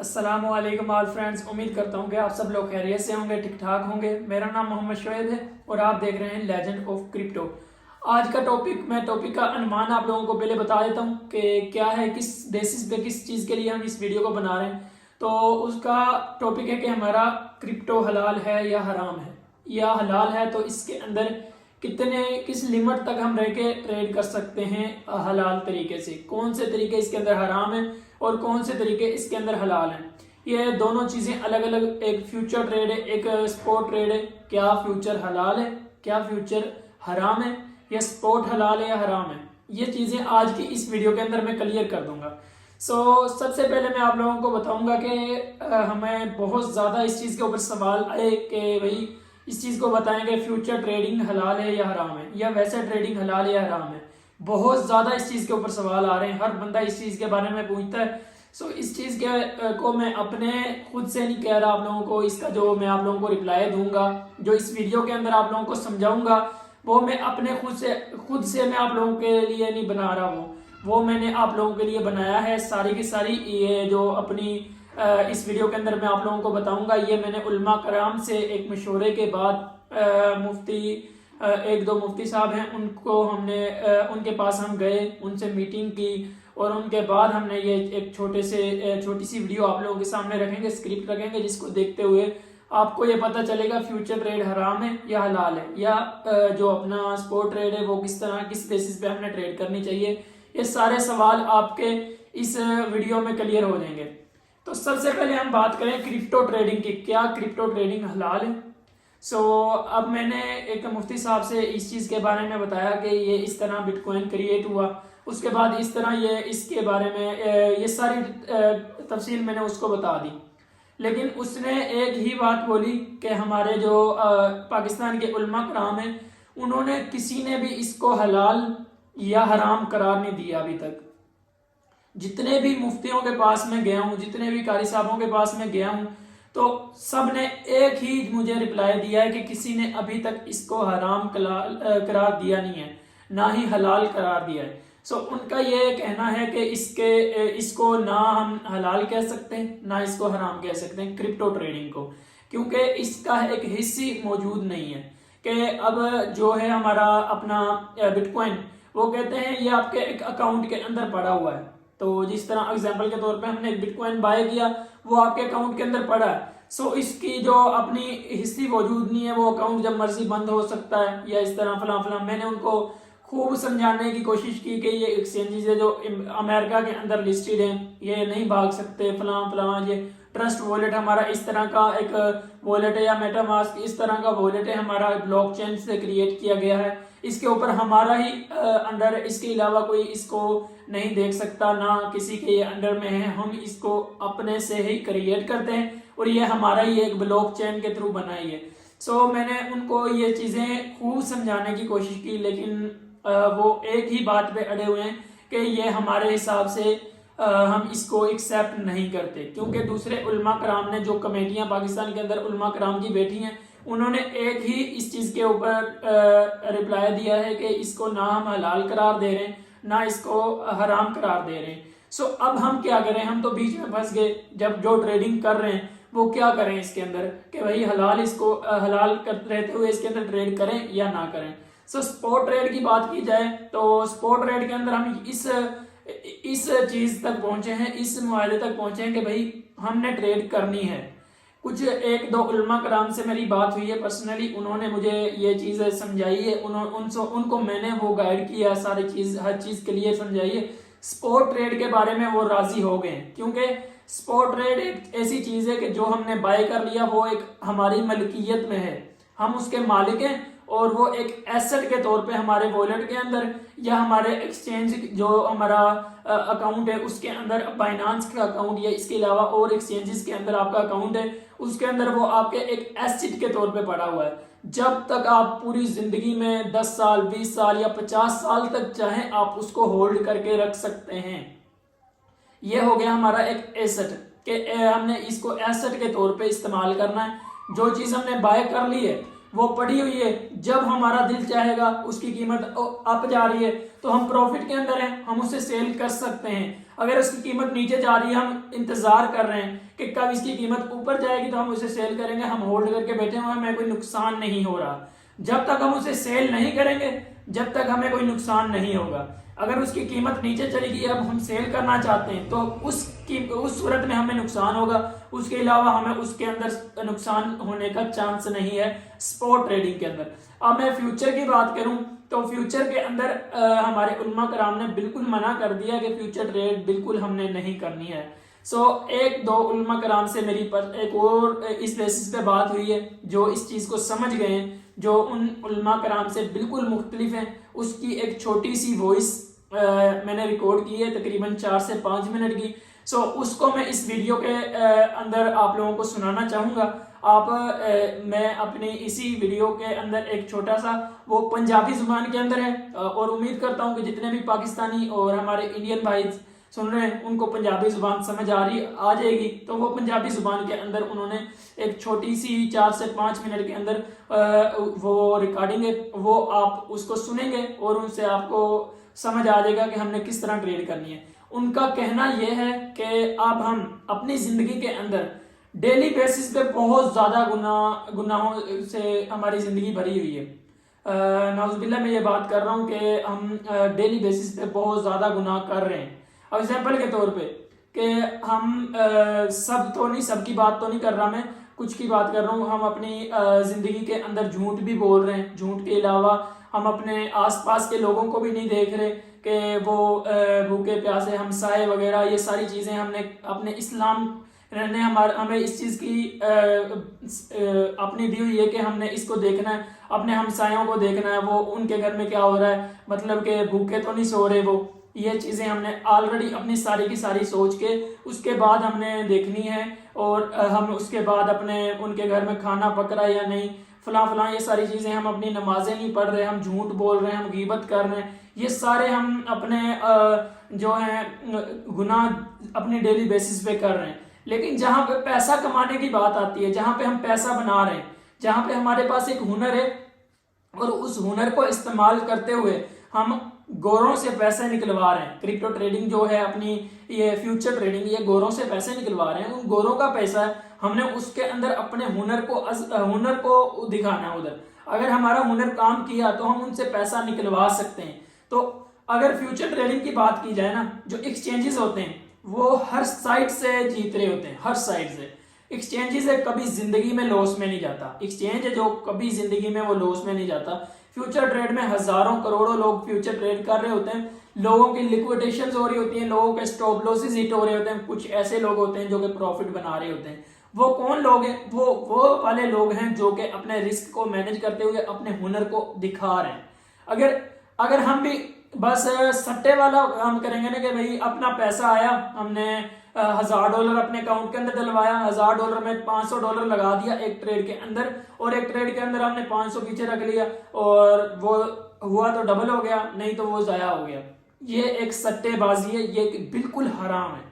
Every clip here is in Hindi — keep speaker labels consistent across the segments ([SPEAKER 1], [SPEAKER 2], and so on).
[SPEAKER 1] अस्सलामुअलैकुम ऑल फ्रेंड्स। उम्मीद करता हूँ कि आप सब लोग खैरियत से होंगे, ठीक ठाक होंगे। मेरा नाम मोहम्मद शोएब है और आप देख रहे हैं लेजेंड ऑफ क्रिप्टो। आज का टॉपिक का अनुमान आप लोगों को पहले बता देता हूँ कि क्या है, किस बेसिस पे, किस चीज़ के लिए हम इस वीडियो को बना रहे हैं। तो उसका टॉपिक है कि हमारा क्रिप्टो हलाल है या हराम है, या हलाल है तो इसके अंदर किस लिमिट तक हम रह के ट्रेड कर सकते हैं हलाल तरीके से, कौन से तरीके इसके अंदर हराम है और कौन से तरीके इसके अंदर हलाल हैं। ये दोनों चीजें अलग अलग, एक फ्यूचर ट्रेड है, एक स्पॉट ट्रेड है। क्या फ्यूचर हलाल है, क्या फ्यूचर हराम है, या स्पॉट हलाल है या हराम है, ये चीजें आज की इस वीडियो के अंदर मैं क्लियर कर दूंगा। सबसे पहले मैं आप लोगों को बताऊंगा कि हमें बहुत ज्यादा इस चीज के ऊपर सवाल आए कि भाई इस चीज को बताएं कि फ्यूचर ट्रेडिंग हलाल है या हराम है, या वैसे ट्रेडिंग हलाल है या हराम है। बहुत ज्यादा इस चीज के ऊपर सवाल आ रहे हैं, हर बंदा इस चीज के बारे में पूछता है। इस चीज के को मैं अपने खुद से नहीं कह रहा आप लोगों को, इसका जो मैं आप लोगों को रिप्लाई दूंगा, जो इस वीडियो के अंदर आप लोगों को समझाऊंगा, वो मैं अपने खुद से मैं आप लोगों के लिए नहीं बना रहा हूँ, वो मैंने आप लोगों के लिए बनाया है। सारी की सारी ये जो अपनी इस वीडियो के अंदर मैं आप लोगों को बताऊंगा, ये मैंने उलमा कराम से एक मशवरे के बाद मुफ्ती एक दो मुफ्ती साहब हैं, उनको हमने उनके पास हम गए, उनसे मीटिंग की और उनके बाद हमने ये एक छोटी सी वीडियो आप लोगों के सामने रखेंगे, स्क्रिप्ट रखेंगे, जिसको देखते हुए आपको ये पता चलेगा फ्यूचर ट्रेड हराम है या हलाल है, या जो अपना स्पॉट ट्रेड है वो किस बेसिस पे हमने ट्रेड करनी चाहिए। ये सारे सवाल आपके इस वीडियो में क्लियर हो जाएंगे। तो सबसे पहले हम बात करें क्रिप्टो ट्रेडिंग की, क्या क्रिप्टो ट्रेडिंग हलाल है। अब मैंने एक मुफ्ती साहब से इस चीज़ के बारे में बताया कि ये इस तरह बिटकॉइन क्रिएट हुआ, उसके बाद इस तरह ये इसके बारे में ये सारी तफसील मैंने उसको बता दी। लेकिन उसने एक ही बात बोली कि हमारे जो पाकिस्तान के उलमा कराम हैं, उन्होंने किसी ने भी इसको हलाल या हराम करार नहीं दिया अभी तक। जितने भी मुफ्तियों के पास में गया हूँ, जितने भी कारी साहबों के पास में गया हूँ, तो सब ने एक ही मुझे रिप्लाई दिया है कि किसी ने अभी तक इसको हराम करार दिया नहीं है, ना ही हलाल करार दिया है। उनका ये कहना है कि इसको ना हम हलाल कह सकते हैं, ना इसको हराम कह सकते हैं क्रिप्टो ट्रेडिंग को, क्योंकि इसका एक हिस्सी मौजूद नहीं है। कि अब जो है हमारा अपना बिटकॉइन, वो कहते हैं ये आपके एक अकाउंट के अंदर पड़ा हुआ है। तो जिस तरह एग्जांपल के तौर पे हमने एक बिटकॉइन बाय किया, वो आपके अकाउंट के अंदर पड़ा है। इसकी जो अपनी हिस्ट्री मौजूद नहीं है, वो अकाउंट जब मर्जी बंद हो सकता है, या इस तरह फला फला। मैंने उनको खूब समझाने की कोशिश की कि ये एक्सचेंजेस है जो अमेरिका के अंदर लिस्टेड हैं, ये नहीं भाग सकते, फला फला। ये ट्रस्ट वॉलेट हमारा इस तरह का एक वॉलेट है, या मेटामास्क इस तरह का वॉलेट है, हमारा ब्लॉकचेन से क्रिएट किया गया है, इसके ऊपर हमारा ही अंडर, इसके अलावा कोई इसको नहीं देख सकता, ना किसी के ये अंडर में है, हम इसको अपने से ही क्रिएट करते हैं और ये हमारा ही एक ब्लॉकचेन के थ्रू बनाई है। मैंने उनको ये चीजें खूब समझाने की कोशिश की, लेकिन वो एक ही बात पे अड़े हुए हैं कि ये हमारे हिसाब से हम इसको एक्सेप्ट नहीं करते, क्योंकि दूसरे उलमा कराम ने, जो कमेटियां पाकिस्तान के अंदर उलमा कराम की बैठी हैं, उन्होंने एक ही इस चीज के ऊपर रिप्लाई दिया है कि इसको ना हम हलाल करार दे रहे हैं, ना इसको हराम करार दे रहे हैं। अब हम क्या करें, हम तो बीच में फंस गए। जब जो ट्रेडिंग कर रहे हैं वो क्या करें इसके अंदर, कि भाई इसको हलाल रहते हुए इसके अंदर ट्रेड करें या ना करें। स्पॉट ट्रेड की बात की जाए तो स्पॉट ट्रेड के अंदर हम इस चीज तक पहुंचे हैं, इस मुआहदे तक पहुंचे हैं कि भाई हमने ट्रेड करनी है। कुछ एक दो उलमा कराम से मेरी बात हुई है पर्सनली, उन्होंने मुझे ये चीज समझाई है, उनको मैंने वो गाइड किया, सारी चीज हर चीज के लिए समझाई है। स्पॉट ट्रेड के बारे में वो राजी हो गए, क्योंकि स्पॉट ट्रेड एक ऐसी चीज है कि जो हमने बाय कर लिया वो एक हमारी मलकियत में है, हम उसके मालिक हैं, और वो एक एसेट के तौर पे हमारे वॉलेट के अंदर या हमारे एक्सचेंज जो हमारा अकाउंट है उसके अंदर, बाइनांस का अकाउंट या इसके अलावा और एक्सचेंजेस के अंदर आपका अकाउंट है, उसके अंदर वो आपके एक एसेट के तौर पे पड़ा हुआ है। जब तक आप पूरी जिंदगी में 10 साल 20 साल या 50 साल तक चाहें, आप उसको होल्ड करके रख सकते हैं। ये हो गया हमारा एक एसेट, कि हमने इसको एसेट के तौर पे इस्तेमाल करना है। जो चीज हमने बाय कर ली है वो पड़ी हुई है, जब हमारा दिल चाहेगा उसकी कीमत अप जा रही है तो हम प्रॉफिट के अंदर हैं, हम उसे सेल कर सकते हैं। अगर उसकी कीमत नीचे जा रही है, हम इंतजार कर रहे हैं कि कब इसकी कीमत ऊपर जाएगी तो हम उसे सेल करेंगे, हम होल्ड करके बैठे हुए हैं, हमें कोई नुकसान नहीं हो रहा। जब तक हम उसे सेल नहीं करेंगे जब तक हमें कोई नुकसान नहीं होगा। अगर उसकी कीमत नीचे चली गई, अब हम सेल करना चाहते हैं तो उस सूरत में हमें नुकसान होगा, उसके अलावा हमें उसके अंदर नुकसान होने का चांस नहीं है स्पॉट ट्रेडिंग के अंदर। अब मैं फ्यूचर की बात करूं तो फ्यूचर के अंदर हमारे उलमा कराम ने बिल्कुल मना कर दिया कि फ्यूचर ट्रेड बिल्कुल हमने नहीं करनी है। एक दो उलमा कराम से मेरी एक और इस बेसिस पे बात हुई है जो इस चीज को समझ गए हैं, जो उन उलमा कराम से बिल्कुल मुख्तलिफ है। उसकी एक छोटी सी वॉइस मैंने रिकॉर्ड की है तकरीबन 4 से 5 मिनट की। उसको मैं इस वीडियो के अंदर आप लोगों को सुनाना चाहूँगा। मैं अपनी इसी वीडियो के अंदर एक छोटा सा, वो पंजाबी जुबान के अंदर है और उम्मीद करता हूँ कि जितने भी पाकिस्तानी और हमारे इंडियन भाई सुन रहे हैं उनको पंजाबी जुबान समझ आ जाएगी। तो वो पंजाबी जुबान के अंदर उन्होंने एक छोटी सी 4 से 5 मिनट के अंदर वो रिकॉर्डिंग है, वो आप उसको सुनेंगे और उनसे आपको समझ आ जाएगा कि हमने किस तरह ट्रेड करनी है। उनका कहना यह है कि अब हम अपनी जिंदगी के अंदर डेली बेसिस पे बहुत ज्यादा गुनाहों से हमारी जिंदगी भरी हुई है। नाउजुबिल्लाह मैं ये बात कर रहा हूँ कि हम डेली बेसिस पे बहुत ज्यादा गुनाह कर रहे हैं। अब एग्जाम्पल के तौर पे कि हम सबकी बात तो नहीं कर रहा, मैं कुछ की बात कर रहा हूँ। हम अपनी जिंदगी के अंदर झूठ भी बोल रहे हैं, झूठ के अलावा हम अपने आसपास के लोगों को भी नहीं देख रहे कि वो भूखे प्यासे हमसाए वगैरह, ये सारी चीजें हमने अपने इस्लाम ने हमें इस चीज की अपनी दी हुई है कि हमने इसको देखना है, अपने हमसायों को देखना है, वो उनके घर में क्या हो रहा है, मतलब कि भूखे तो नहीं सो रहे वो। ये चीजें हमने ऑलरेडी अपनी सारी की सारी सोच के उसके बाद हमने देखनी है, और हम उसके बाद अपने उनके घर में खाना पक रहा है या नहीं, फला ये सारी चीजें, हम अपनी नमाजें नहीं पढ़ रहे, हम झूठ बोल रहे हैं, हम गीबत कर रहे हैं, ये सारे हम अपने जो है गुनाह अपनी डेली बेसिस पे कर रहे हैं। लेकिन जहां पे पैसा कमाने की बात आती है, जहां पे हम पैसा बना रहे हैं, जहां पे हमारे पास एक हुनर है और उस हुनर को इस्तेमाल करते हुए हम गोरों से पैसे निकलवा रहे हैं, क्रिप्टो ट्रेडिंग जो है अपनी ये फ्यूचर ट्रेडिंग, ये गोरों से पैसे निकलवा रहे हैं, उन गोरों का पैसा है, हमने उसके अंदर अपने हुनर को दिखाना है उधर। अगर हमारा हुनर काम किया तो हम उनसे पैसा निकलवा सकते हैं। तो अगर फ्यूचर ट्रेडिंग की बात की जाए ना, जो एक्सचेंजेस होते हैं वो हर साइड से जीत रहे होते हैं, हर साइड से। एक्सचेंजेस है कभी जिंदगी में लॉस में नहीं जाता, एक्सचेंज है जो कभी जिंदगी में वो लॉस में नहीं जाता। फ्यूचर ट्रेड में हजारों करोड़ों लोग फ्यूचर ट्रेड कर रहे होते हैं, लोगों की लिक्विडेशन हो रही होती है, लोगों के स्टॉप लॉसेस हिट हो रहे होते हैं, कुछ ऐसे लोग होते हैं जो कि प्रॉफिट बना रहे होते हैं। वो कौन लोग हैं? वो वाले लोग हैं जो कि अपने रिस्क को मैनेज करते हुए अपने हुनर को दिखा रहे हैं। अगर हम भी बस सट्टे वाला काम करेंगे ना कि भाई अपना पैसा आया, हमने $1000 अपने अकाउंट के अंदर डलवाया, $1000 में $500 लगा दिया एक ट्रेड के अंदर, और एक ट्रेड के अंदर हमने 500 पीछे रख लिया और वो हुआ तो डबल हो गया, नहीं तो वो जाया हो गया। ये एक सट्टेबाजी है, ये बिल्कुल हराम है,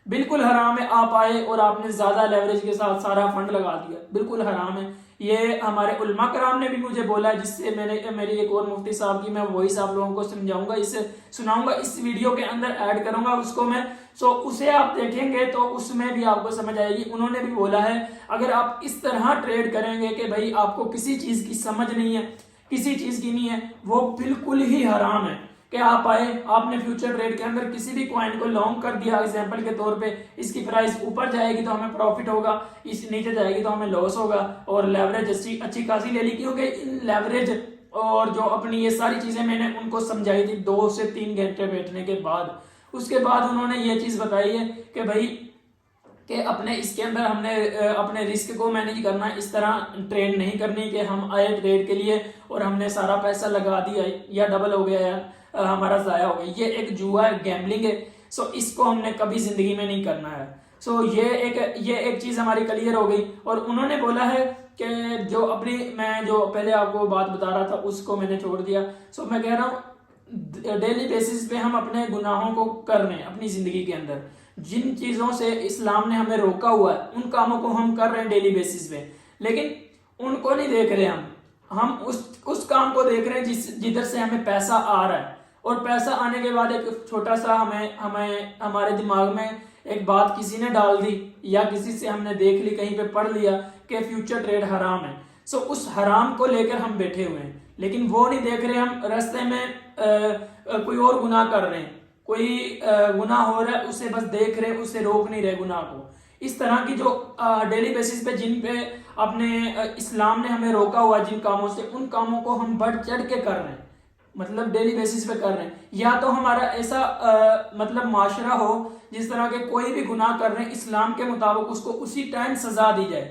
[SPEAKER 1] बिल्कुल हराम है। आप आए और आपने ज्यादा लेवरेज के साथ सारा फंड लगा दिया, बिल्कुल हराम है। ये हमारे उलमा कराम ने भी मुझे बोला, जिससे मेरी एक और मुफ्ती साहब की मैं वॉइस आप लोगों को समझाऊंगा, इसे सुनाऊंगा, इस वीडियो के अंदर ऐड करूंगा उसको मैं। उसे आप देखेंगे तो उसमें भी आपको समझ आएगी। उन्होंने भी बोला है अगर आप इस तरह ट्रेड करेंगे कि भाई आपको किसी चीज की समझ नहीं है, किसी चीज की नहीं है, वो बिल्कुल ही हराम है कि आप आए, आपने फ्यूचर ट्रेड के अंदर किसी भी कॉइन को लॉन्ग कर दिया, एग्जांपल के तौर पे इसकी प्राइस ऊपर जाएगी तो हमें प्रॉफिट होगा, इस नीचे जाएगी तो हमें लॉस होगा, और लेवरेज अच्छी खासी ले ली, क्योंकि इन लेवरेज और जो अपनी ये सारी चीजें मैंने उनको समझाई थी 2 से 3 घंटे बैठने के बाद। उसके बाद उन्होंने ये चीज बताई है कि भाई कि अपने इसके अंदर हमने अपने रिस्क को मैनेज करना, इस तरह ट्रेड नहीं करनी कि हम आए ट्रेड के लिए और हमने सारा पैसा लगा दिया या डबल हो गया या हमारा जाया हो गया। ये एक जुआ है, गैम्बलिंग है। इसको हमने कभी जिंदगी में नहीं करना है। ये एक चीज हमारी क्लियर हो गई। और उन्होंने बोला है कि मैं जो पहले आपको बात बता रहा था उसको मैंने छोड़ दिया। मैं कह रहा हूँ डेली बेसिस पे हम अपने गुनाहों को कर रहे हैं अपनी जिंदगी के अंदर, जिन चीजों से इस्लाम ने हमें रोका हुआ है उन कामों को हम कर रहे हैं डेली बेसिस पे, लेकिन उनको नहीं देख रहे हम। हम उस काम को देख रहे हैं जिधर से हमें पैसा आ रहा है, और पैसा आने के बाद एक छोटा सा हमें हमारे दिमाग में एक बात किसी ने डाल दी या किसी से हमने देख ली, कहीं पे पढ़ लिया कि फ्यूचर ट्रेड हराम है। सो उस हराम को लेकर हम बैठे हुए हैं, लेकिन वो नहीं देख रहे हम रास्ते में कोई और गुनाह कर रहे हैं, कोई गुनाह हो रहा है उसे बस देख रहे, उसे रोक नहीं रहे गुनाह को। इस तरह की जो डेली बेसिस पे जिन पे अपने इस्लाम ने हमें रोका हुआ जिन कामों से, उन कामों को हम बढ़ चढ़ के कर रहे हैं, मतलब डेली बेसिस पे कर रहे हैं। या तो हमारा ऐसा मतलब माशरा हो जिस तरह के कोई भी गुनाह कर रहे हैं इस्लाम के मुताबिक उसको उसी टाइम सजा दी जाए,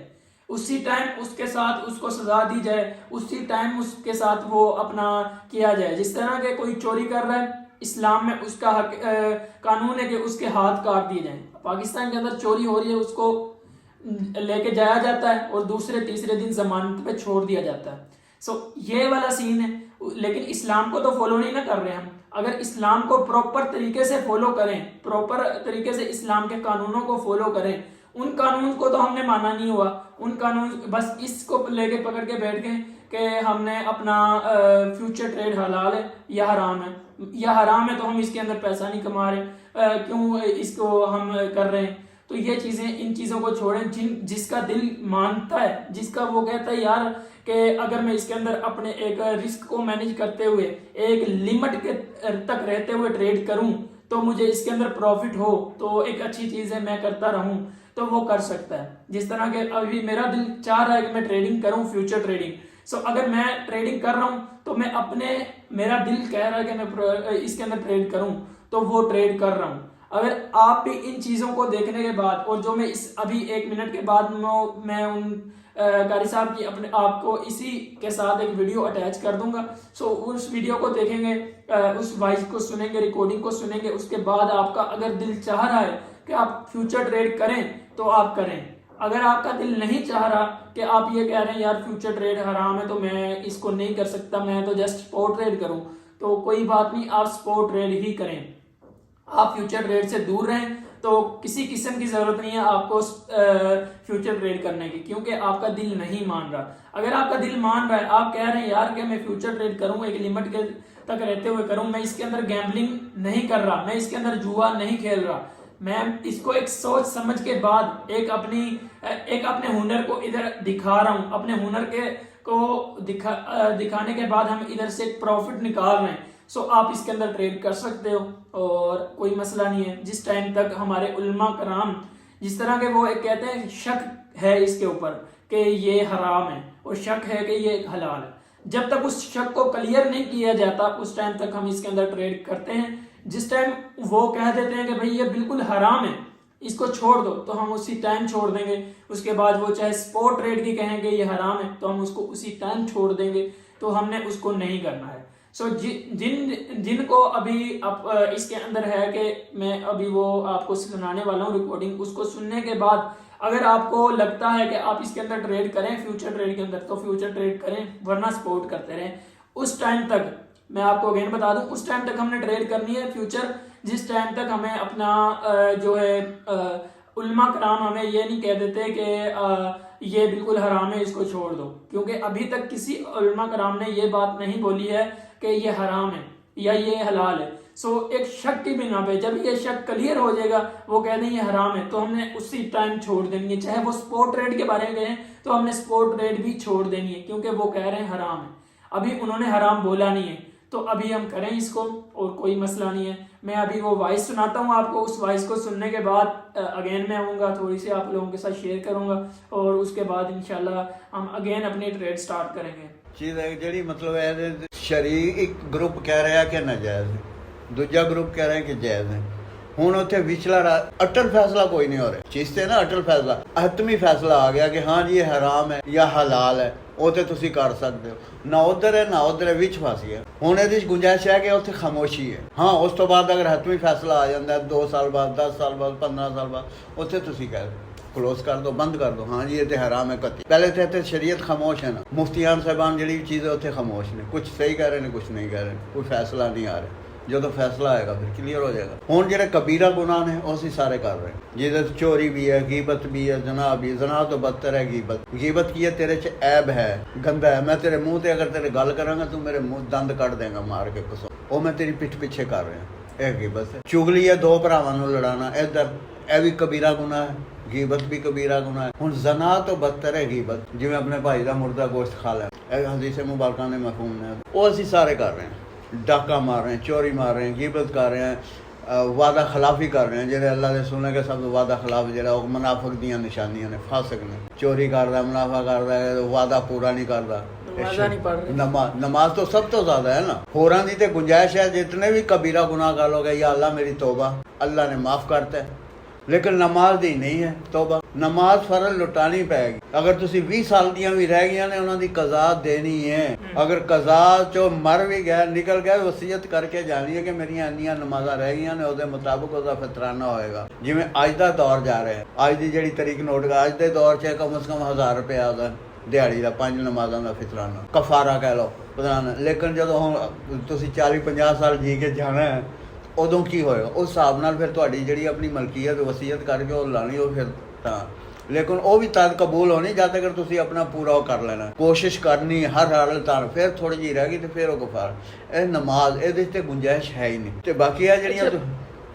[SPEAKER 1] उसी टाइम उसके साथ उसको सजा दी जाए, उसी टाइम उसके साथ वो अपना किया जाए। जिस तरह के कोई चोरी कर रहा है, इस्लाम में उसका कानून है कि उसके हाथ काट दिए जाएं। पाकिस्तान के अंदर चोरी हो रही है, उसको लेके जाया जाता है और दूसरे तीसरे दिन जमानत पे छोड़ दिया जाता है। सो ये वाला सीन है, लेकिन इस्लाम को तो फॉलो नहीं ना कर रहे हम। अगर इस्लाम को प्रॉपर तरीके से फॉलो करें, प्रॉपर तरीके से इस्लाम के कानूनों को फॉलो करें, उन कानून को तो हमने माना नहीं हुआ, उन कानून बस इसको लेके पकड़ के बैठ गए कि हमने अपना फ्यूचर ट्रेड हलाल है या हराम है, या हराम है तो हम इसके अंदर पैसा नहीं कमा रहे, क्यों इसको हम कर रहे हैं। तो ये चीजें, इन चीजों को छोड़ें। जिसका दिल मानता है, जिसका वो कहता है यार कि अगर मैं इसके अंदर अपने एक रिस्क को मैनेज करते हुए एक लिमिट के तक रहते हुए ट्रेड करूं तो मुझे इसके अंदर प्रॉफिट हो तो एक अच्छी चीज है, मैं करता रहूं, तो वो कर सकता है। जिस तरह के अभी मेरा दिल चाह रहा है कि मैं ट्रेडिंग करूं, फ्यूचर ट्रेडिंग। सो अगर मैं ट्रेडिंग कर रहा हूं तो मैं मेरा दिल कह रहा है कि मैं इसके अंदर ट्रेड करूं, तो वो ट्रेड कर रहा हूं। अगर आप भी इन चीजों को देखने के बाद, और जो मैं इस अभी 1 मिनट के बाद मैं उन कारी साहब की अपने आपको इसी के साथ एक वीडियो अटैच कर दूंगा। सो उस वीडियो को देखेंगे, उस वॉइस को सुनेंगे, रिकॉर्डिंग को सुनेंगे, उसके बाद आपका अगर दिल चाह रहा है कि आप फ्यूचर ट्रेड करें तो आप करें। अगर आपका दिल नहीं चाह रहा कि आप ये कह रहे हैं यार फ्यूचर ट्रेड हराम है तो मैं इसको नहीं कर सकता, मैं तो जस्ट स्पॉट ट्रेड करूं, तो कोई बात नहीं, आप स्पॉट ट्रेड ही करें। आप फ्यूचर ट्रेड से दूर रहें, तो किसी किस्म की जरूरत नहीं है आपको फ्यूचर ट्रेड करने की, क्योंकि आपका दिल नहीं मान रहा। अगर आपका दिल मान रहा है, आप कह रहे हैं यार कि मैं फ्यूचर ट्रेड करूं, एक लिमिट के तक रहते हुए करूं, मैं इसके अंदर गैम्बलिंग नहीं कर रहा, मैं इसके अंदर जुआ नहीं खेल रहा, मैं इसको एक सोच समझ के बाद एक अपने हुनर को इधर दिखा रहा हूं, अपने हुनर को दिखाने के बाद हम इधर से प्रॉफिट निकाल रहे हैं। सो आप इसके अंदर ट्रेड कर सकते हो और कोई मसला नहीं है। जिस टाइम तक हमारे उलमा कराम जिस तरह के वो एक कहते हैं शक है इसके ऊपर कि ये हराम है और शक है कि ये हलाल है, जब तक उस शक को क्लियर नहीं किया जाता उस टाइम तक हम इसके अंदर ट्रेड करते हैं। जिस टाइम वो कह देते हैं कि भाई ये बिल्कुल हराम है, इसको छोड़ दो, तो हम उसी टाइम छोड़ देंगे। उसके बाद वो चाहे स्पॉट ट्रेड की कहेंगे ये हराम है तो हम उसको उसी टाइम छोड़ देंगे, तो हमने उसको नहीं करना है। सो जिनको अभी इसके अंदर है कि मैं अभी वो आपको सुनाने वाला हूँ रिकॉर्डिंग, उसको सुनने के बाद अगर आपको लगता है कि आप इसके अंदर ट्रेड करें फ्यूचर ट्रेड के अंदर, तो फ्यूचर ट्रेड करें, वरना सपोर्ट करते रहें। उस टाइम तक मैं आपको अगेन बता दूं, उस टाइम तक हमने ट्रेड करनी है फ्यूचर जिस टाइम तक हमें अपना जो है उल्मा कराम हमें ये नहीं कह देते कि ये बिल्कुल हराम है इसको छोड़ दो, क्योंकि अभी तक किसी उल्मा कराम ने ये बात नहीं बोली है कि ये हराम है या ये हलाल है। सो एक शक की बिना पे जब ये शक क्लियर हो जाएगा, वो कह दें ये हराम है, तो हमने उसी टाइम छोड़ देंगे। चाहे वो स्पॉट ट्रेड के बारे में कहें तो हमने स्पॉट ट्रेड भी छोड़ देनी है, क्योंकि वो कह रहे हैं हराम है, अभी उन्होंने हराम बोला नहीं है, तो अभी हम करें इसको और कोई मसला नहीं है। मैं अभी वो वॉइस सुनाता हूँ आपको, उस वॉइस को सुनने के बाद अगेन मैं आऊँगा, थोड़ी सी आप लोगों के साथ शेयर करूँगा और उसके बाद इंशाल्लाह हम अगेन अपनी ट्रेड स्टार्ट करेंगे।
[SPEAKER 2] चीज़ है जी मतलब है शरीक ग्रुप कह रहा है कि नाजायज़ है, दूजा ग्रुप कह रहे हैं कि जायज़ है। ਹੁਣ ਉੱਥੇ ਵਿਚਲਾ अटल फैसला कोई नहीं हो रहा चीज़ ਤੇ ना अटल फैसला हतमी फैसला आ गया कि हाँ जी ये हराम है या हलाल है, ਉਹ ਤੇ ਤੁਸੀਂ ਕਰ ਸਕਦੇ ਹੋ। ਨਾ ਉਧਰ ਹੈ ਨਾ ਉਧਰ ਹੈ, ਵਿੱਚ ਫਸ ਗਿਆ। ਹੁਣ ਇਹਦੀ ਗੁੰਜਾਇਸ਼ ਹੈ ਕਿ ਉੱਥੇ ਖਾਮੋਸ਼ੀ ਹੈ। ਹਾਂ ਉਸ ਤੋਂ ਬਾਅਦ ਅਗਰ ਹਤਮੀ ਫੈਸਲਾ ਆ ਜਾਂਦਾ 2 ਸਾਲ ਬਾਅਦ 10 ਸਾਲ ਬਾਅਦ 15 ਸਾਲ ਬਾਅਦ ਉੱਥੇ ਤੁਸੀਂ ਕਹਿ क्लोज कर दो, बंद कर दो, हाँ जी ये तो हराम है कतई। पहले तो इतने शरीयत खामोश है ना, मुफ्तियान साहबान जी चीज़ें उत्थे खामोश ने, कुछ सही कह रहे हैं कुछ नहीं कह रहे, कोई फैसला नहीं आ रहा। ਜਦੋਂ ਫੈਸਲਾ ਆਏਗਾ ਫਿਰ ਕਲੀਅਰ ਹੋ ਜਾਏਗਾ। ਹੁਣ ਜਿਹੜੇ ਕਬੀਰਾ ਗੁਨਾਹ ਨੇ ਉਹ ਅਸੀਂ ਸਾਰੇ ਕਰ ਰਹੇ ਹਾਂ, ਜਿਹਦੇ 'ਚ ਚੋਰੀ ਵੀ ਹੈ, ਗੀਬਤ ਵੀ ਹੈ, ਜਨਾਹ ਵੀ। ਜਨਾਹ ਤੋਂ ਬਦਤਰ ਹੈ ਗੀਬਤ। ਗੀਬਤ ਕੀ ਹੈ? ਤੇਰੇ 'ਚ ਐਬ ਹੈ, ਗੰਦਾ ਹੈ। ਮੈਂ ਤੇਰੇ ਮੂੰਹ ਤੇ ਅਗਰ ਤੇਰੇ ਗੱਲ ਕਰਾਂਗਾ ਤੂੰ ਮੇਰੇ ਮੂੰਹ ਦੰਦ ਕੱਢ ਦੇਗਾ ਮਾਰ ਕੇ ਕੁਸੋਂ, ਉਹ ਮੈਂ ਤੇਰੀ ਪਿੱਠ ਪਿੱਛੇ ਕਰ ਰਿਹਾ। ਇਹ ਗੀਬਤ ਹੈ। ਚੁਗਲੀ ਹੈ, ਦੋ ਭਰਾਵਾਂ ਨੂੰ ਲੜਾਉਣਾ, ਇੱਧਰ ਇਹ ਵੀ ਕਬੀਰਾ ਗੁਨਾਹ ਹੈ। ਗੀਬਤ ਵੀ ਕਬੀਰਾ ਗੁਨਾਹ ਹੈ। ਹੁਣ ਜ਼ਨਾ ਤੋਂ ਬਦਤਰ ਹੈ ਗੀਬਤ, ਜਿਵੇਂ ਆਪਣੇ ਭਾਈ ਦਾ ਮੁਰਦਾ ਗੋਸ਼ਤ ਖਾ ਲੈਣਾ, ਇਹ ਹਦੀਸ ਮੁਬਾਰਕਾਂ ਦੇ ਮਫਹੂਮ ਨੇ। ਉਹ ਅਸੀਂ ਸਾਰੇ ਕਰ ਰਹੇ ਹਾਂ। डाका मार रहे हैं, चोरी मार रहे हैं, गिबत कर रहे हैं, वादा खिलाफी कर रहे हैं। ਜਿਹੜੇ ਅੱਲਾ ਦੇ ਸੁਣੇ ਕੇ ਸਭ ਵਾਦਾ ਖਿਲਾਫ ਜਿਹੜਾ ਉਹ ਮੁਨਾਫਿਕ ਦੀਆਂ ਨਿਸ਼ਾਨੀਆਂ ਨੇ, ਫਾਸਿਕ ਨੇ। ਚੋਰੀ ਕਰਦਾ, ਮੁਨਾਫਾ ਕਰਦਾ, ਵਾਦਾ ਪੂਰਾ ਨਹੀਂ ਕਰਦਾ, नमाज तो सब तो ज्यादा है ना। होरां दी ते गुंजाइश है जितने भी कबीरा गुनाह कर लोगे या अल्लाह मेरी तौबा, अल्लाह ने माफ करता है। लेकिन नमाज दी नहीं है तौबा। नमाज फर्ज लुटानी पैगी। अगर तुसी 20 साल दियां भी रह गई ने उन्हां दी कज़ा देनी है। अगर कज़ा चो मर भी गया, निकल गया, वसीयत करके जानी है कि मेरियां इन्नियां नमाज़ां रह गई ने, ਉਹਦੇ ਮੁਤਾਬਕ ਉਹਦਾ ਫਿਤਰਾਨਾ ਹੋਏਗਾ। ਜਿਵੇਂ ਅੱਜ ਦਾ ਦੌਰ ਜਾ ਰਿਹਾ ਹੈ, ਅੱਜ ਦੀ ਜਿਹੜੀ ਤਰੀਕ ਨੋਟ ਕਰ, ਅੱਜ ਦੇ ਦੌਰ 'ਚ ਕਮ ਸੇ ਕਮ 1000 ਰੁਪਇਆ ਉਹਦਾ ਦਿਹਾੜੀ ਦਾ 5 ਨਮਾਜ਼ਾਂ ਦਾ ਫਿਤਰਾਨਾ, ਕਫਾਰਾ ਕਹਿ ਲਓ, ਪਤਾ। ਲੇਕਿਨ ਜਦੋਂ ਹੁਣ ਤੁਸੀਂ 40-50 ਸਾਲ ਜੀ ਕੇ ਜਾਣਾ ਹੈ, ਉਦੋਂ ਕੀ ਹੋਏਗਾ? ਉਸ ਹਿਸਾਬ ਨਾਲ ਫਿਰ ਤੁਹਾਡੀ ਜਿਹੜੀ ਆਪਣੀ ਮਲਕੀਅਤ ਵਸੀਅਤ ਕਰਕੇ ਉਹ ਲਾਣੀ, ਉਹ ਫਿਰ ਤਾਂ। ਲੇਕਿਨ ਉਹ ਵੀ ਤਦ ਕਬੂਲ ਹੋਣੀ ਜਦ ਤੱਕ ਤੁਸੀਂ ਆਪਣਾ ਪੂਰਾ ਉਹ ਕਰ ਲੈਣਾ, ਕੋਸ਼ਿਸ਼ ਕਰਨੀ ਹਰ ਹਾਲਤ ਤਾਂ। ਫਿਰ ਥੋੜੀ ਜਿਹੀ ਰਹਿ ਗਈ ਤੇ ਫਿਰ ਉਹ ਕਫਾਰ। ਇਹ ਨਮਾਜ਼ ਇਹਦੇ 'ਤੇ ਗੁੰਜਾਇਸ਼ ਹੈ ਹੀ ਨਹੀਂ। ਤੇ ਬਾਕੀ ਆ ਜਿਹੜੀਆਂ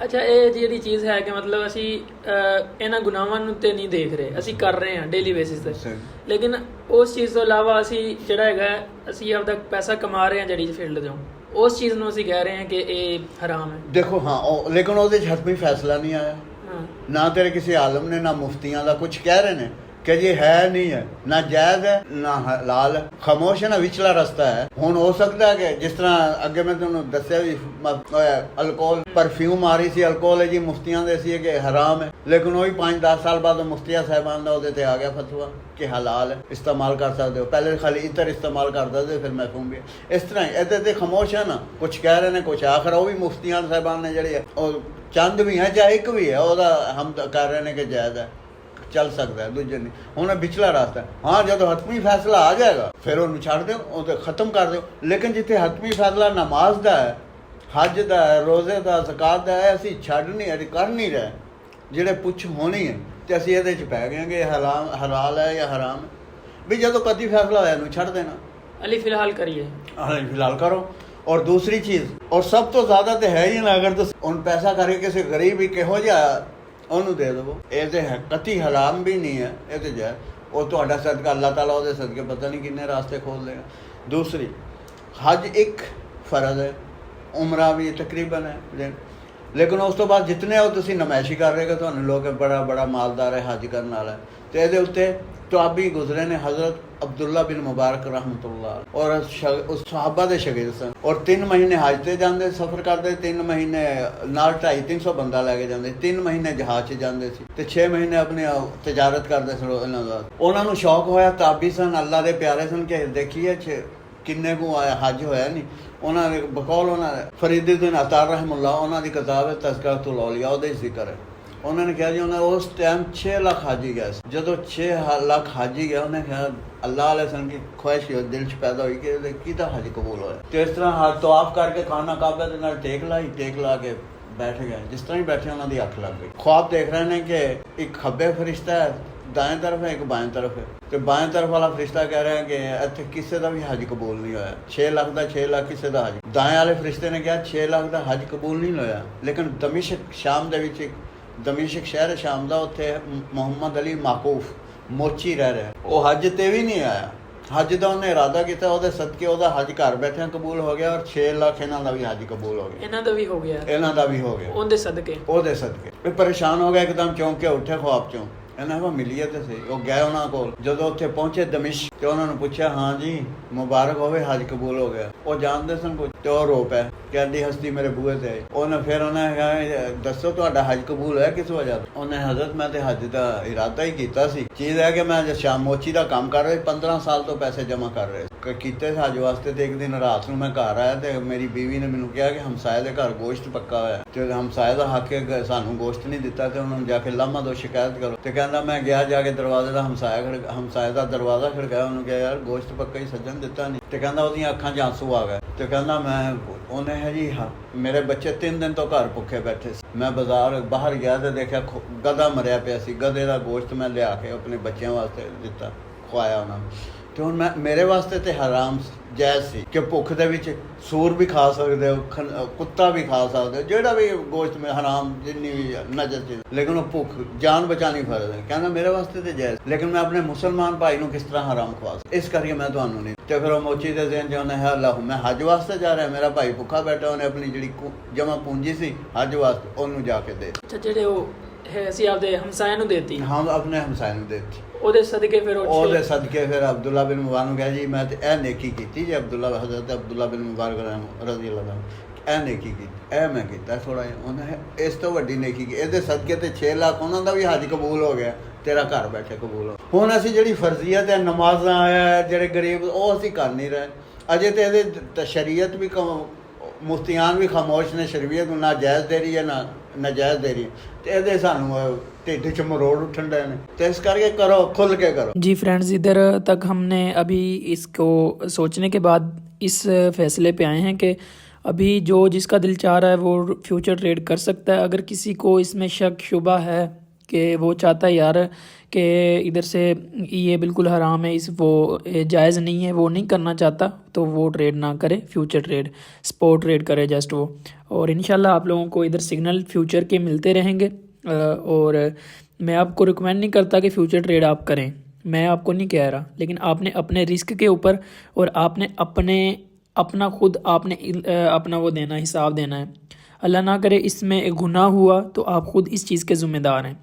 [SPEAKER 1] ਅੱਛਾ, ਇਹ ਜਿਹੜੀ ਚੀਜ਼ ਹੈ ਕਿ ਮਤਲਬ ਅਸੀਂ ਇਹਨਾਂ ਗੁਨਾਹਾਂ ਨੂੰ ਤੇ ਨਹੀਂ ਦੇਖ ਰਹੇ, ਅਸੀਂ ਕਰ ਰਹੇ ਹਾਂ ਡੇਲੀ ਬੇਸਿਸ ਤੇ। ਲੇਕਿਨ ਉਸ ਚੀਜ਼ ਤੋਂ ਇਲਾਵਾ ਅਸੀਂ ਜਿਹੜਾ ਹੈਗਾ ਅਸੀਂ ਆਪਦਾ ਪੈਸਾ ਕਮਾ ਰਹੇ ਹਾਂ ਜਿਹੜੀ ਫੀਲਡ ਤੋਂ, ਉਸ ਚੀਜ਼ ਨੂੰ ਅਸੀਂ ਕਹਿ ਰਹੇ ਹਾਂ ਕਿ ਇਹ ਹਰਾਮ ਹੈ।
[SPEAKER 2] ਦੇਖੋ ਹਾਂ, ਲੇਕਿਨ ਉਹਦੇ 'ਚ ਹਤਮੀ ਫੈਸਲਾ ਨਹੀਂ ਆਇਆ ਨਾ ਤੇਰੇ ਕਿਸੇ ਆਲਮ ਨੇ, ਨਾ ਮੁਫਤੀਆਂ ਦਾ। ਕੁਝ ਕਹਿ ਰਹੇ ਨੇ ਕਿ ਜੀ ਹੈ ਨਹੀਂ ਹੈ, ਨਾ ਜਾਇਜ਼ ਹੈ ਨਾ ਹਲਾਲ ਹੈ, ਖਾਮੋਸ਼ ਹੈ ਨਾ, ਵਿਚਲਾ ਰਸਤਾ ਹੈ। ਹੁਣ ਹੋ ਸਕਦਾ ਕਿ ਜਿਸ ਤਰ੍ਹਾਂ ਅੱਗੇ ਮੈਂ ਤੁਹਾਨੂੰ ਦੱਸਿਆ ਵੀ ਅਲਕੋਹਲ, ਪਰਫਿਊਮ ਆ ਰਹੀ ਸੀ, ਅਲਕੋਹਲ ਹੈ ਜੀ, ਮੁਫਤੀਆਂ ਦੇ ਸੀ ਕਿ ਹਰਾਮ ਹੈ। ਲੇਕਿਨ ਉਹੀ 5-10 ਸਾਲ ਬਾਅਦ ਮੁਫਤੀਆ ਸਾਹਿਬਾਨ ਦਾ ਉਹਦੇ ਤੇ ਆ ਗਿਆ ਫਤਵਾ ਕਿ ਹਲਾਲ ਹੈ, ਇਸਤੇਮਾਲ ਕਰ ਸਕਦੇ ਹੋ। ਪਹਿਲੇ ਖਾਲੀ ਇਤਰ ਇਸਤੇਮਾਲ ਕਰਦਾ ਸੀ, ਫਿਰ ਮਹਿਫੂਮ ਵੀ ਇਸ ਤਰ੍ਹਾਂ ਹੀ। ਇਹਦੇ ਤੇ ਖਾਮੋਸ਼ ਹੈ ਨਾ, ਕੁਝ ਕਹਿ ਰਹੇ ਨੇ, ਕੁਝ ਆਖਰ ਉਹ ਵੀ ਮੁਫਤੀਆਂ ਸਾਹਿਬਾਨ ਨੇ ਜਿਹੜੇ ਉਹ ਚੰਦ ਵੀ ਹੈ ਚਾਹੇ ਇੱਕ ਵੀ ਹੈ, ਉਹਦਾ ਹਮ ਕਰ ਰਹੇ ਨੇ ਕਿ ਜਾਇਜ਼ ਹੈ, ਚੱਲ ਸਕਦਾ ਹੈ, ਦੂਜੇ ਨਹੀਂ। ਹੁਣ ਵਿਚਲਾ ਰਸਤਾ। ਹਾਂ, ਜਦੋਂ ਹਤਮੀ ਫੈਸਲਾ ਆ ਜਾਏਗਾ ਫਿਰ ਉਹਨੂੰ ਛੱਡ ਦਿਓ, ਉਹ ਤੇ ਖਤਮ ਕਰ ਦਿਓ। ਲੇਕਿਨ ਜਿੱਥੇ ਹਤਮੀ ਫੈਸਲਾ ਨਮਾਜ਼ ਦਾ ਹੈ, ਹੱਜ ਦਾ ਹੈ, ਰੋਜ਼ੇ ਦਾ, ਜ਼ਕਾਤ ਦਾ ਹੈ, ਅਸੀਂ ਛੱਡ ਨਹੀਂ, ਅਸੀਂ ਕਰ ਨਹੀਂ ਰਹੇ। ਜਿਹੜੇ ਪੁੱਛ ਹੋਣੀ ਹੈ ਤੇ ਅਸੀਂ ਇਹਦੇ 'ਚ ਪੈ ਗਏ ਕਿ ਹਲਾਲ ਹੈ ਜਾਂ ਹਰਾਮ ਹੈ। ਵੀ ਜਦੋਂ ਕਦੀ ਫੈਸਲਾ ਹੋਇਆ ਇਹਨੂੰ ਛੱਡ ਦੇਣਾ।
[SPEAKER 1] ਅਲੀ ਫਿਲਹਾਲ ਕਰੀਏ,
[SPEAKER 2] ਫਿਲਹਾਲ ਕਰੋ। और दूसरी चीज़, और सब तो ज़्यादा तो है ही ना, अगर तो उन पैसा करके किसी गरीब ही किहो जा ਉਹਨੂੰ ਦੇ ਦੇਵੋ। ਇਹ ਤੇ ਕਤੀ ਹਰਾਮ ਵੀ ਨਹੀਂ ਹੈ, ਇਹ ਤੇ ਜਾਇਜ਼। ਉਹ ਤੁਹਾਡਾ ਸਦਕਾ ਅੱਲਾਹ ਤਾਲਾ ਉਹਦੇ ਸਦਕੇ ਪਤਾ ਨਹੀਂ ਕਿੰਨੇ ਰਾਸਤੇ ਖੋਲ ਦੇਗਾ। ਦੂਸਰੀ, ਹਜ ਇੱਕ ਫਰਜ਼ ਹੈ, ਉਮਰਾ ਵੀ ਤਕਰੀਬਨ ਹੈ। ਲੇਕਿਨ ਉਸ ਤੋਂ ਬਾਅਦ ਜਿਤਨੇ ਉਹ ਤੁਸੀਂ ਨਮਾਇਸ਼ੀ ਕਰ ਰਹੇ ਹੋ, ਤੁਹਾਨੂੰ ਲੋਕ ਬੜਾ ਬੜਾ ਮਾਲਦਾਰ ਹੈ ਹਜ ਕਰਨ ਵਾਲਾ, ਤੇ ਇਹਦੇ ਉੱਤੇ ਤੁਹਾਬੀ ਗੁਜ਼ਰੇ ਨੇ ਹਜ਼ਰਤ ਅਬਦੁੱਲਾ ਬਿਨ ਮੁਬਾਰਕ ਰਹਿਮਤੁल्लाह, ਔਰ ਉਸ ਸਹਾਬਾ ਦੇ ਸ਼ਾਗਿਰਦ ਸਨ। ਔਰ 3 ਮਹੀਨੇ ਹਜ ਤੇ ਜਾਂਦੇ, ਸਫ਼ਰ ਕਰਦੇ, 3 ਮਹੀਨੇ ਨਾਲ 250-300 ਬੰਦਾ ਲੈ ਕੇ ਜਾਂਦੇ, 3 ਮਹੀਨੇ ਜਹਾਜ਼ 'ਚ ਜਾਂਦੇ ਸੀ, ਤੇ 6 ਮਹੀਨੇ ਆਪਣੀ ਤਜਾਰਤ ਕਰਦੇ ਸਨ ਇਹਨਾਂ ਦਾ। ਉਹਨਾਂ ਨੂੰ ਸ਼ੌਕ ਹੋਇਆ, ਤਾਬੀ ਸਨ, ਅੱਲਾ ਦੇ ਪਿਆਰੇ ਸਨ ਕਿ ਦੇਖੀਏ ਕਿੰਨੇ ਕੁ ਆਇਆ ਹਜ ਹੋਇਆ ਨਹੀਂ। ਉਹਨਾਂ ਨੇ ਬਕੌਲ ਉਹਨਾਂ ਫਰੀਦੁਦੀਨ ਅਤਾਰ ਰਹਿਮੁल्लाह, ਉਹਨਾਂ ਦੀ ਕਿਤਾਬ ਹੈ ਤਜ਼ਕਿਰਤੁਲ ਔਲੀਆ, ਉਹਦੇ 'ਚ ਜ਼ਿਕਰ ਹੈ। ਉਹਨਾਂ ਨੇ ਕਿਹਾ ਜੀ ਉਹਨਾਂ ਉਸ ਟਾਈਮ 6 ਲੱਖ ਹਾਜੀ ਗਏ ਸੀ। ਜਦੋਂ 6 ਲੱਖ ਹਾਜੀ ਗਿਆ, ਉਹਨੇ ਕਿਹਾ ਅੱਲਾਹ ਵਾਲੇ ਸਨ ਕੀ ਖੁਆਇਸ਼ ਦਿਲ 'ਚ ਪੈਦਾ ਹੋਈ ਕਿ ਕਿਹਦਾ ਹਜ ਕਬੂਲ ਹੋਇਆ। ਤੇ ਇਸ ਤਰ੍ਹਾਂ ਹੱਥ ਤਵਾਫ ਕਰਕੇ ਖਾਨਾ ਕਾਬਾ ਦੇ ਨਾਲ ਟੇਕ ਲਾ ਕੇ ਬੈਠ ਗਏ। ਜਿਸ ਤਰ੍ਹਾਂ ਹੀ ਬੈਠੇ ਉਹਨਾਂ ਦੀ ਅੱਖ ਲੱਗ ਗਈ। ख्वाब देख रहे हैं कि एक खब्बे फरिश्ता है, दाएं तरफ है, एक बाएं तरफ है। तो बाएं तरफ वाला फरिश्ता कह रहा है कि इत्थे किसी का भी हज कबूल नहीं होया, 6 लाख का 6 लाख किसी का हज। दाएं वाले फरिश्ते ने कहा 6 लाख का हज कबूल नहीं होया। लेकिन दमिश्क शाम दे विच, दमिश्क शहर शाम का, उत्थे मुहम्मद अली माकूफ मोची रह रहा, वो हज ते भी नहीं आया। हज का उन्हें इरादा किया, ਉਹਦੇ ਸਦਕੇ ਉਹਦਾ ਹਜ ਘਰ ਬੈਠਿਆਂ ਕਬੂਲ ਹੋ ਗਿਆ, ਔਰ 6 ਲੱਖ ਇਹਨਾਂ ਦਾ ਵੀ ਹਜ ਕਬੂਲ ਹੋ ਗਿਆ।
[SPEAKER 1] ਇਹਨਾਂ ਦਾ ਵੀ ਹੋ ਗਿਆ,
[SPEAKER 2] ਇਹਨਾਂ ਦਾ ਵੀ ਹੋ ਗਿਆ
[SPEAKER 1] ਉਹਦੇ ਸਦਕੇ।
[SPEAKER 2] ਉਹਦੇ ਸਦਕੇ ਵੀ ਪਰੇਸ਼ਾਨ ਹੋ ਗਿਆ, ਇੱਕਦਮ ਚੌਂਕ ਕੇ ਉੱਠੇ ख्वाब ਚੋਂ। ਇਹਨਾਂ ਨੂੰ ਮਿਲੀਏ ਤੇ ਸਹੀ। ਉਹ ਗਏ ਉਹਨਾਂ ਕੋਲ, ਜਦੋਂ ਉੱਥੇ ਪਹੁੰਚੇ ਦਮਿਸ਼ਕ, ਤੇ ਉਹਨਾਂ ਨੂੰ ਪੁੱਛਿਆ, ਹਾਂ ਜੀ ਮੁਬਾਰਕ ਹੋਵੇ ਹਜ ਕਬੂਲ ਹੋ ਗਿਆ। ਉਹ ਜਾਣਦੇ ਸਨ ਕੁਝ, ਤੇ ਉਹ ਰੋ ਪਏ, ਕਹਿੰਦੀ ਹਸਤੀ ਮੇਰੇ ਬੂਹੇ ਤੇ ਆਈ। ਉਹਨੇ ਫਿਰ ਉਹਨੇ ਕਿਹਾ ਦੱਸੋ ਤੁਹਾਡਾ ਹਜ ਕਬੂਲ ਹੋਇਆ ਕਿਸ ਵਜ੍ਹਾ ਤੋਂ? ਉਹਨੇ ਹਜ਼ਰਤ ਮੈਂ ਤੇ ਹਜ ਦਾ ਇਰਾਦਾ ਹੀ ਕੀਤਾ ਸੀ। ਚੀਜ਼ ਹੈ ਕਿ ਮੈਂ ਸ਼ਾਮ ਮੋਚੀ ਦਾ ਕੰਮ ਕਰ ਰਿਹਾ, 15 ਸਾਲ ਤੋਂ ਪੈਸੇ ਜਮ੍ਹਾਂ ਕਰ ਰਹੇ ਕੀਤੇ ਹਜ ਵਾਸਤੇ। ਤੇ ਇੱਕ ਦਿਨ ਰਾਤ ਨੂੰ ਮੈਂ ਘਰ ਆਇਆ ਤੇ ਮੇਰੀ ਬੀਵੀ ਨੇ ਮੈਨੂੰ ਕਿਹਾ ਕਿ ਹਮਸਾਏ ਦੇ ਘਰ ਗੋਸ਼ਤ ਪੱਕਾ ਹੋਇਆ, ਤੇ ਹਮਸਾਏ ਦਾ ਹੱਕ ਹੈ ਸਾਨੂੰ ਗੋਸ਼ਤ ਨਹੀਂ ਦਿੱਤਾ, ਤੇ ਉਹਨਾਂ ਨੂੰ ਜਾ ਕੇ ਲਾਮਾ ਦੋ ਸ਼ਿਕਾਇਤ ਕਰੋ। ਤੇ ਕਹਿੰਦਾ ਮੈਂ ਗਿਆ, ਜਾ ਕੇ ਦਰਵਾਜ਼ੇ ਦਾ ਹਮਸਾਏ ਦਾ ਦਰਵਾਜ਼ਾ ਖੜਕਾਇਆ, ਉਹਨੂੰ ਕਿਹਾ ਯਾਰ ਗੋਸ਼ਤ ਪੱਕਾ ਹੀ, ਸੱਜਣ ਦਿੱਤਾ ਨਹੀਂ। ਤੇ ਕਹਿੰਦਾ ਉਹਦੀਆਂ ਅੱਖਾਂ 'ਚ ਆਂਸੂ ਆ ਗਏ। ਤੇ ਕਹਿੰਦਾ ਮੈਂ ਉਹਨੇ ਹੈ ਜੀ ਹਾਂ ਮੇਰੇ ਬੱਚੇ 3 ਦਿਨ ਤੋਂ ਘਰ ਭੁੱਖੇ ਬੈਠੇ ਸੀ। ਮੈਂ ਬਾਜ਼ਾਰ ਬਾਹਰ ਗਿਆ ਤੇ ਦੇਖਿਆ ਗਧਾ ਮਰਿਆ ਪਿਆ ਸੀ। ਗਧੇ ਦਾ ਗੋਸ਼ਤ ਮੈਂ ਲਿਆ ਕੇ ਆਪਣੇ ਬੱਚਿਆਂ ਵਾਸਤੇ ਦਿੱਤਾ, ਖਵਾਇਆ ਉਹਨਾਂ ਨੂੰ। ਤੇ ਹੁਣ ਮੈਂ ਮੇਰੇ ਵਾਸਤੇ ਤੇ ਹਰਾਮ ਜਾਇਜ਼ ਸੀ ਕਿ ਭੁੱਖ ਦੇ ਵਿੱਚ ਸੂਰ ਵੀ ਖਾ ਸਕਦੇ ਹੋ, ਕੁੱਤਾ ਵੀ ਖਾ ਸਕਦੇ ਹੋ, ਜਿਹੜਾ ਵੀ ਗੋਸ਼ਤ में हराम जितनी भी नजर चीज, लेकिन वो भुख जान बचानी फर्ज है। कहना मेरे वास्ते तो जायज, लेकिन मैं अपने मुसलमान भाई ਨੂੰ ਕਿਸ ਤਰ੍ਹਾਂ ਹਰਾਮ ਖਵਾ ਸਕਦਾ? ਇਸ ਕਰਕੇ ਮੈਂ ਤੁਹਾਨੂੰ ਨਹੀਂ। ਤੇ ਫਿਰ ਉਹ ਮੋਚੀ ਦੇ ਜ਼ਿਹਨ 'ਚ ਉਹਨੇ ਹੈ ਅੱਲਾਹ ਮੈਂ ਹੱਜ ਵਾਸਤੇ ਜਾ ਰਿਹਾ, ਮੇਰਾ ਭਾਈ ਭੁੱਖਾ ਬੈਠਾ, ਉਹਨੇ ਆਪਣੀ ਜਿਹੜੀ ਜਮਾ ਪੂੰਜੀ ਸੀ ਹੱਜ ਵਾਸਤੇ ਉਹਨੂੰ ਜਾ ਕੇ ਦੇ।
[SPEAKER 1] ਅੱਛਾ, ਜਿਹੜੇ ਉਹ ਹੈ ਅਸੀਂ ਆਪਦੇ ਹਮਸਾਇਆਂ ਨੂੰ ਦੇਤੀ,
[SPEAKER 2] ਹਾਂ ਆਪਣੇ ਹਮਸਾਇਆਂ ਨੂੰ ਦੇਤੀ।
[SPEAKER 1] ਉਹਦੇ ਸਦਕੇ ਫਿਰ
[SPEAKER 2] ਉਹਦੇ ਸਦਕੇ ਫਿਰ ਅਬਦੁੱਲਾ ਬਿਨ ਮੁਬਾਰਕ ਨੂੰ ਕਿਹਾ ਜੀ ਮੈਂ ਤੇ ਇਹ ਨੇਕੀ ਕੀਤੀ ਜੀ। ਹਜ਼ਰਤ ਅਬਦੁੱਲਾ ਬਿਨ ਮੁਬਾਰਕ ਰਜ਼ੀ ਅੱਲਾਹ ਅੰਹੁ ਇਹ ਨੇਕੀ ਕੀਤੀ, ਇਹ ਮੈਂ ਕੀਤਾ ਥੋੜਾ ਜਿਹਾ। ਉਹਨੇ ਇਸ ਤੋਂ ਵੱਡੀ ਨੇਕੀ ਕੀਤੀ, ਇਹਦੇ ਸਦਕੇ ਤੇ 6 ਲੱਖ ਉਹਨਾਂ ਦਾ ਵੀ ਹੱਜ ਕਬੂਲ ਹੋ ਗਿਆ, ਤੇਰਾ ਘਰ ਬੈਠੇ ਕਬੂਲ ਹੋ। ਹੁਣ ਅਸੀਂ ਜਿਹੜੀ ਫਰਜ਼ੀਅਤ ਹੈ ਨਮਾਜ਼ਾਂ ਆਇਆ ਜਿਹੜੇ ਗਰੀਬ ਉਹ ਅਸੀਂ ਕਰ ਨਹੀਂ ਰਹੇ ਅਜੇ। ਤੇ ਇਹਦੇ ਸ਼ਰੀਅਤ ਵੀ ਮੁਫਤੀਆਨ ਵੀ ਖਾਮੋਸ਼ ਨੇ, ਸ਼ਰੀਅਤ ਨੂੰ ਨਾ ਜਾਇਜ਼ ਦੇ ਰਹੀ ਹੈ ਨਾ ਨਾਜਾਇਜ਼ ਦੇ ਰਹੀ ਹੈ। ਤੇ ਇਹਦੇ ਸਾਨੂੰ ਢਿੱਡ 'ਚ ਮਰੋੜ ਉੱਠਣ ਡਏ ਨੇ। ਤੇ ਇਸ ਕਰਕੇ करो, खुल के करो।
[SPEAKER 1] जी फ्रेंड्स, इधर तक हमने अभी इसको सोचने के बाद इस फैसले पे आए हैं कि अभी जो जिसका दिल चाह रहा है वो फ्यूचर ट्रेड कर सकता है। अगर किसी को इसमें शक शुबा है कि वो चाहता है यार कि इधर से ये बिल्कुल हराम है, इस वो जायज़ नहीं है, वो नहीं करना चाहता, तो वो ट्रेड ना करे, फ्यूचर ट्रेड स्पॉट ट्रेड करे जस्ट वो। और इंशाल्लाह आप लोगों को इधर सिग्नल फ्यूचर के मिलते रहेंगे। और मैं आपको रिकमेंड नहीं करता कि फ्यूचर ट्रेड आप करें, मैं आपको नहीं कह रहा, लेकिन आपने अपने रिस्क के ऊपर और आपने अपना खुद आपने अपना वो देना, हिसाब देना है। अल्लाह ना करे इसमें एक गुनाह हुआ तो आप खुद इस चीज़ के ज़िम्मेदार हैं।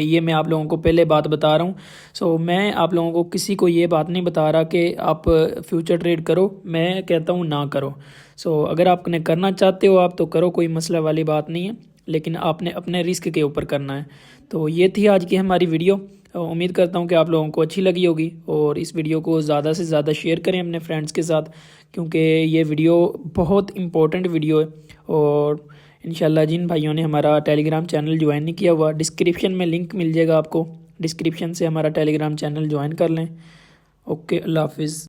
[SPEAKER 1] ये मैं आप लोगों को पहले बात बता रहा हूँ। सो मैं आप लोगों को किसी को ये बात नहीं बता रहा कि आप फ्यूचर ट्रेड करो, मैं कहता हूँ ना करो। सो अगर आपने करना चाहते हो आप तो करो, कोई मसला वाली बात नहीं है, लेकिन आपने अपने रिस्क के ऊपर करना है। तो ये थी आज की हमारी वीडियो। उम्मीद करता हूँ कि आप लोगों को अच्छी लगी होगी और इस वीडियो को ज़्यादा से ज़्यादा शेयर करें अपने फ्रेंड्स के साथ, क्योंकि ये वीडियो बहुत इम्पोर्टेंट वीडियो है। और इंशाल्लाह जिन भाइयों ने हमारा टेलीग्राम चैनल ज्वाइन नहीं किया हुआ, डिस्क्रिप्शन में लिंक मिल जाएगा आपको, डिस्क्रिप्शन से हमारा टेलीग्राम चैनल ज्वाइन कर लें। ओके, अल्लाह हाफिज़।